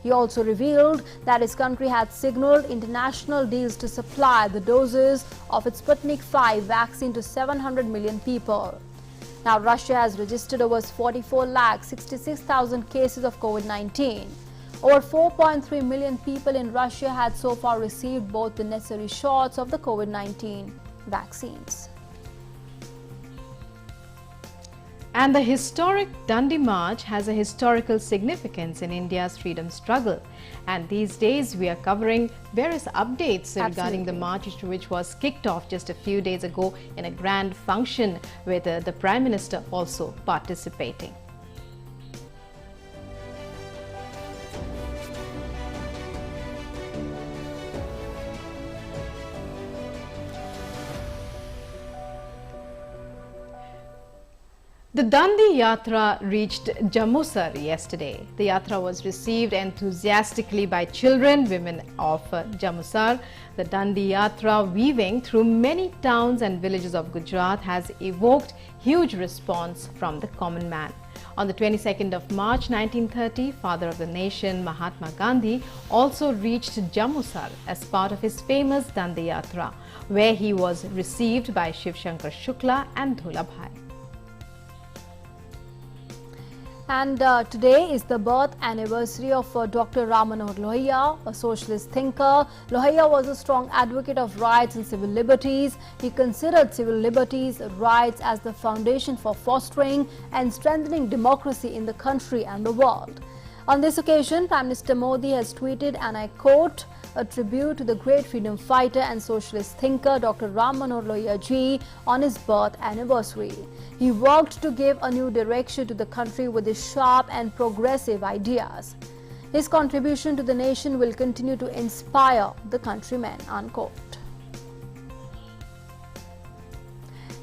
He also revealed that his country had signaled international deals to supply the doses of its Sputnik V vaccine to 700 million people. Now, Russia has registered over 44,66,000 cases of COVID-19. Over 4.3 million people in Russia had so far received both the necessary shots of the COVID-19 vaccines. And the historic Dandi March has a historical significance in India's freedom struggle. And these days we are covering various updates regarding the march, which was kicked off just a few days ago in a grand function with the Prime Minister also participating. The Dhandayatra reached Jammusar yesterday. The yatra was received enthusiastically by children, women of Jammusar. The Dhandayatra, weaving through many towns and villages of Gujarat, has evoked huge response from the common man. On the 22nd of March 1930, father of the nation Mahatma Gandhi also reached Jammusar as part of his famous Dhandayatra, where he was received by Shiv Shankar Shukla and Dhulabhai. And today is the birth anniversary of Dr. Ram Manohar Lohia, a socialist thinker. Lohia was a strong advocate of rights and civil liberties. He considered civil liberties rights as the foundation for fostering and strengthening democracy in the country and the world. On this occasion, Prime Minister Modi has tweeted, and I quote, a tribute to the great freedom fighter and socialist thinker Dr. Ram Manohar Lohia ji on his birth anniversary. He worked to give a new direction to the country with his sharp and progressive ideas. His contribution to the nation will continue to inspire the countrymen, unquote.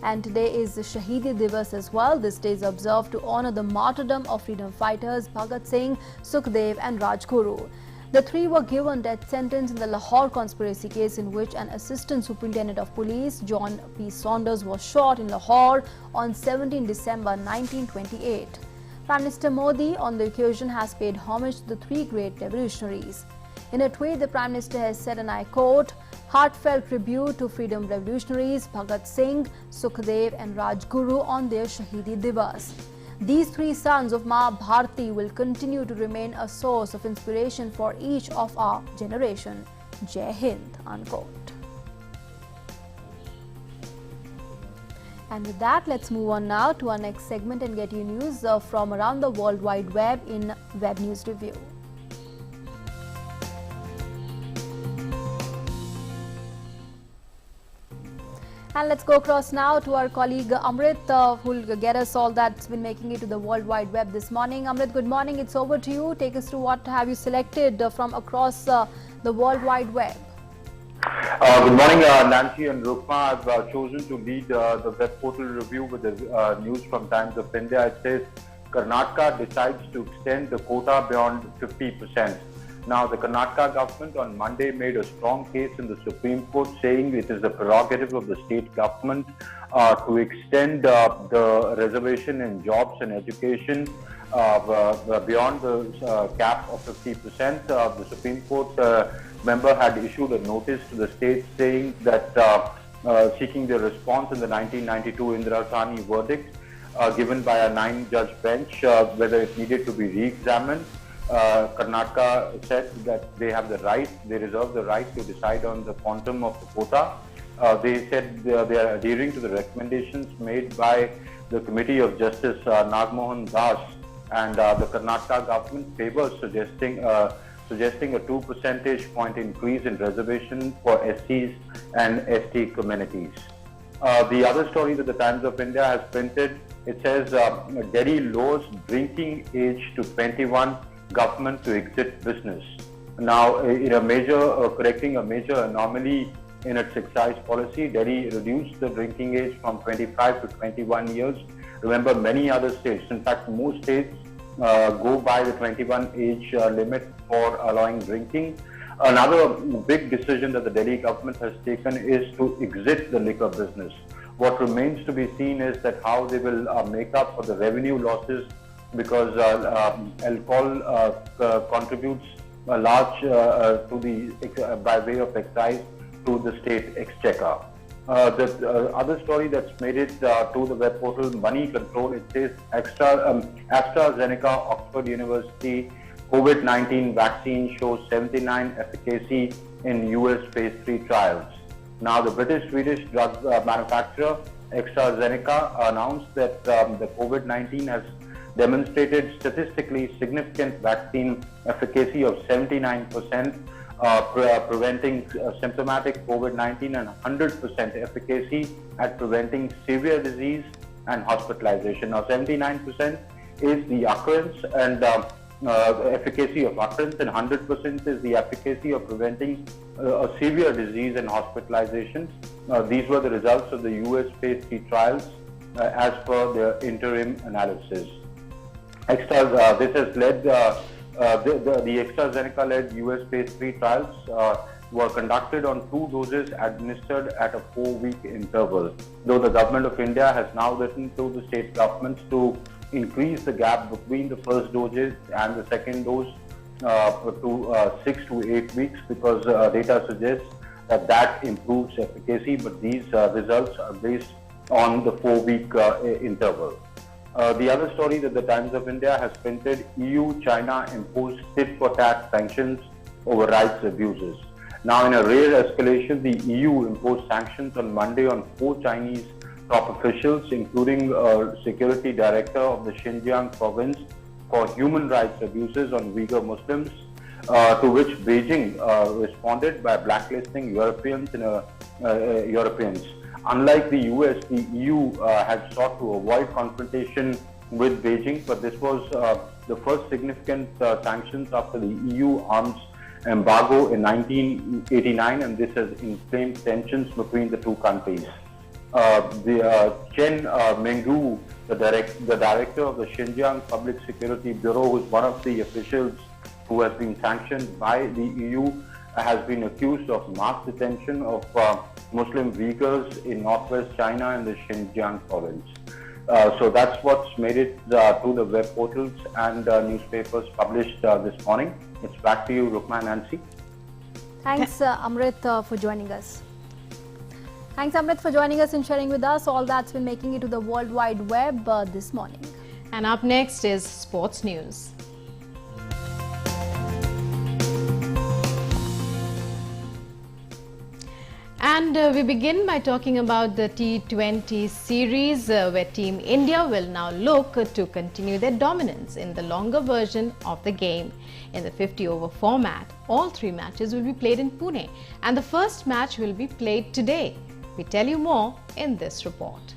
And today is the Shahidi Divas as well. This day is observed to honor the martyrdom of freedom fighters Bhagat Singh, Sukhdev and Rajguru. The 3 were given death sentence in the Lahore conspiracy case, in which an assistant superintendent of police, John P. Saunders, was shot in Lahore on 17 December 1928. Prime Minister Modi on the occasion has paid homage to the 3 great revolutionaries. In a tweet, the Prime Minister has said, and I quote, heartfelt tribute to freedom revolutionaries Bhagat Singh, Sukhdev and Rajguru on their Shahidi Divas. These 3 sons of Ma Bharati will continue to remain a source of inspiration for each of our generation. Jai Hind, unquote. And with that, let's move on now to our next segment and get you news from around the World Wide Web in Web News Review. And let's go across now to our colleague Amrit, who will get us all that's been making it to the World Wide Web this morning. Amrit, good morning. It's over to you. Take us through what have you selected from across the World Wide Web. Good morning, Nancy and Rukma. I've chosen to lead the web portal review with the news from Times of India. It says Karnataka decides to extend the quota beyond 50%. Now, the Karnataka government on Monday made a strong case in the Supreme Court, saying it is the prerogative of the state government to extend the reservation in jobs and education beyond the cap of 50%. The Supreme Court member had issued a notice to the state saying that seeking the response in the 1992 Indira Sahni verdict given by a 9-judge bench, whether it needed to be re-examined. Karnataka said that they have the right, they reserve the right to decide on the quantum of the quota. They said they are adhering to the recommendations made by the Committee of Justice Nagmohan Das and the Karnataka government favors suggesting a 2 percentage point increase in reservation for SCs and ST communities. The other story that the Times of India has printed, it says Delhi lowers drinking age to 21, government to exit business. Now, in a major correcting a major anomaly in its excise policy, Delhi reduced the drinking age from 25 to 21 years. Remember, many other states, in fact, most states go by the 21 age limit for allowing drinking. Another big decision that the Delhi government has taken is to exit the liquor business. What remains to be seen is that how they will make up for the revenue losses, because alcohol contributes a large to the by way of excise to the state exchequer. The other story that's made it to the web portal Money Control, it says AstraZeneca Oxford University COVID-19 vaccine shows 79 efficacy in US phase 3 trials. Now, the British-Swedish drug manufacturer AstraZeneca announced that the COVID-19 has demonstrated statistically significant vaccine efficacy of 79%, preventing symptomatic COVID-19, and 100% efficacy at preventing severe disease and hospitalization. Now, 79% is the occurrence and efficacy of occurrence, and 100% is the efficacy of preventing a severe disease and hospitalization. These were the results of the US phase 3 trials as per the interim analysis. This has led the AstraZeneca-led US phase 3 trials were conducted on 2 doses administered at a 4-week interval. Though the government of India has now written to the state governments to increase the gap between the first doses and the second dose to 6 to 8 weeks, because data suggests that improves efficacy, but these results are based on the 4-week interval. The other story that the Times of India has printed, EU-China imposed tit-for-tat sanctions over rights abuses. Now, in a rare escalation, the EU imposed sanctions on Monday on 4 Chinese top officials, including security director of the Xinjiang province, for human rights abuses on Uyghur Muslims, to which Beijing responded by blacklisting Europeans. Unlike the US, the EU had sought to avoid confrontation with Beijing, but this was the first significant sanctions after the EU arms embargo in 1989, and this has inflamed tensions between the two countries. Chen Menggu, the director of the Xinjiang Public Security Bureau, who is one of the officials who has been sanctioned by the EU, has been accused of mass detention of Muslim Uyghurs in northwest China and the Xinjiang province. So that's what's made it to the web portals and newspapers published this morning. It's back to you, Rukma and Nancy. Thanks, Amrit, for joining us. Thanks, Amrit, for joining us and sharing with us all that's been making it to the World Wide Web this morning. And up next is sports news. And we begin by talking about the T20 series where Team India will now look to continue their dominance in the longer version of the game. In the 50-over format, all 3 matches will be played in Pune, and the first match will be played today. We tell you more in this report.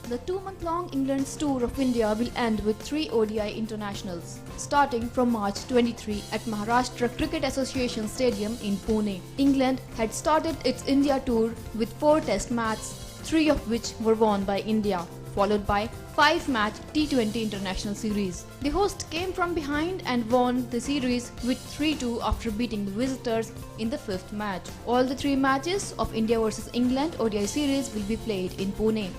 The 2-month-long England's tour of India will end with 3 ODI internationals, starting from March 23 at Maharashtra Cricket Association Stadium in Pune. England had started its India tour with 4 test matches, 3 of which were won by India, followed by 5-match T20 international series. The host came from behind and won the series with 3-2 after beating the visitors in the 5th match. All the 3 matches of India vs England ODI series will be played in Pune.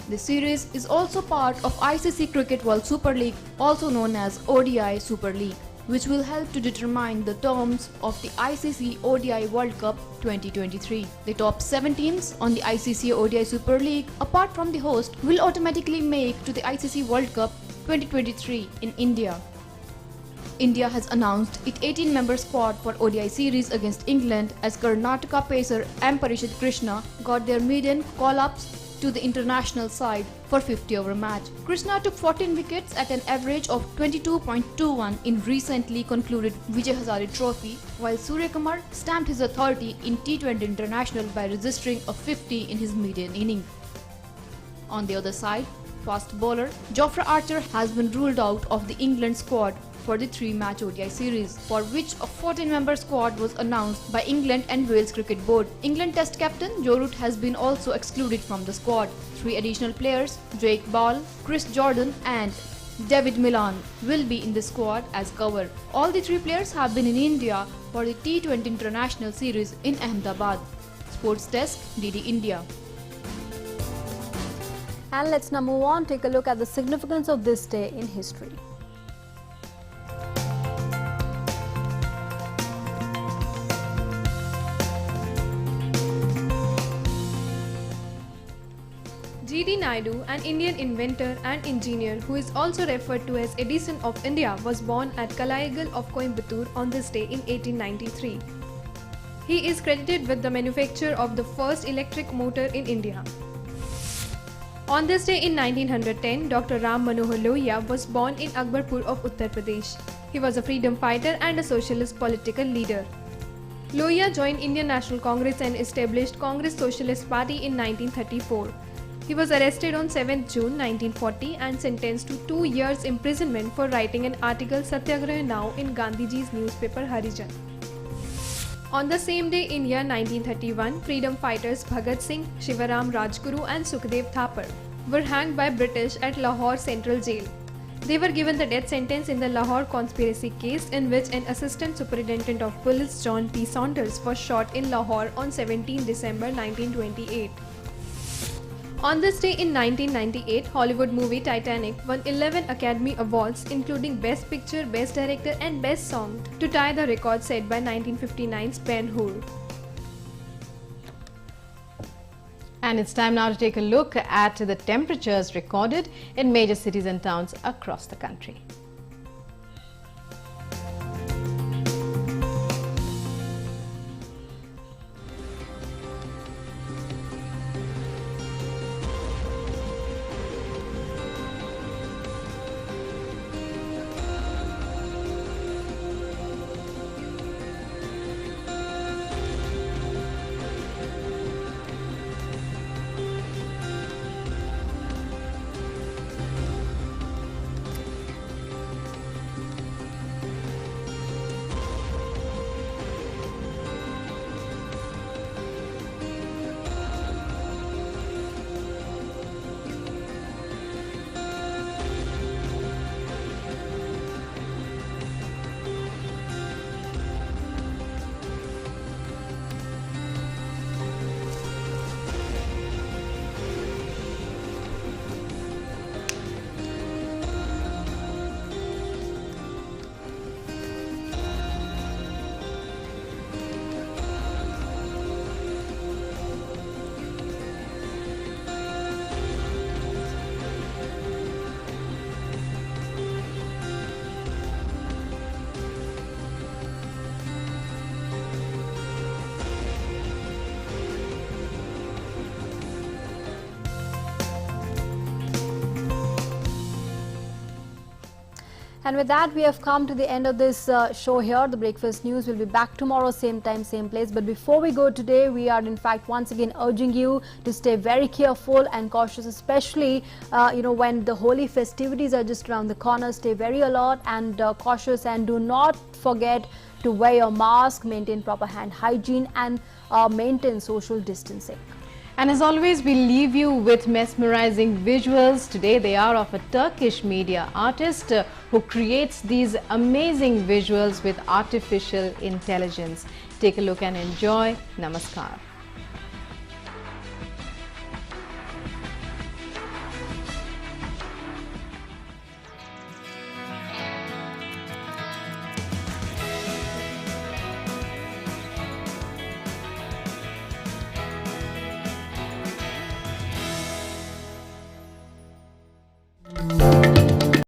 The series is also part of ICC Cricket World Super League, also known as ODI Super League, which will help to determine the terms of the ICC ODI World Cup 2023. The top 7 teams on the ICC ODI Super League, apart from the host, will automatically make to the ICC World Cup 2023 in India. India has announced its 18-member squad for ODI series against England as Karnataka pacer M. Parishit Krishna got their maiden call-ups to the international side for 50-over match. Krishna took 14 wickets at an average of 22.21 in recently concluded Vijay Hazare Trophy, while Suryakumar stamped his authority in T20 International by registering a 50 in his maiden inning. On the other side, fast bowler Jofra Archer has been ruled out of the England squad for the 3-match ODI series, for which a 14-member squad was announced by England and Wales Cricket Board. England Test captain Joe Root has been also excluded from the squad. 3 additional players, Jake Ball, Chris Jordan and David Millan, will be in the squad as cover. All the 3 players have been in India for the T20 International Series in Ahmedabad. Sports Desk, DD India. And let's now move on, take a look at the significance of this day in history. G.D. Nadu, an Indian inventor and engineer who is also referred to as Edison of India, was born at Kalaigal of Coimbatore on this day in 1893. He is credited with the manufacture of the first electric motor in India. On this day in 1910, Dr. Ram Manohar Lohia was born in Akbarpur of Uttar Pradesh. He was a freedom fighter and a socialist political leader. Lohia joined Indian National Congress and established Congress Socialist Party in 1934. He was arrested on 7th June 1940 and sentenced to 2 years imprisonment for writing an article Satyagraha Now in Gandhiji's newspaper Harijan. On the same day in year 1931, freedom fighters Bhagat Singh, Shivaram Rajguru and Sukhdev Thapar were hanged by British at Lahore Central Jail. They were given the death sentence in the Lahore conspiracy case, in which an assistant superintendent of police John P. Saunders was shot in Lahore on 17 December 1928. On this day in 1998, Hollywood movie Titanic won 11 Academy Awards, including Best Picture, Best Director and Best Song, to tie the record set by 1959's Ben-Hur. And it's time now to take a look at the temperatures recorded in major cities and towns across the country. And with that, we have come to the end of this show here. The Breakfast News will be back tomorrow, same time, same place. But before we go today, we are in fact once again urging you to stay very careful and cautious, especially when the holy festivities are just around the corner. Stay very alert and cautious, and do not forget to wear your mask, maintain proper hand hygiene, and maintain social distancing. And as always, we leave you with mesmerizing visuals. Today they are of a Turkish media artist who creates these amazing visuals with artificial intelligence. Take a look and enjoy. Namaskar.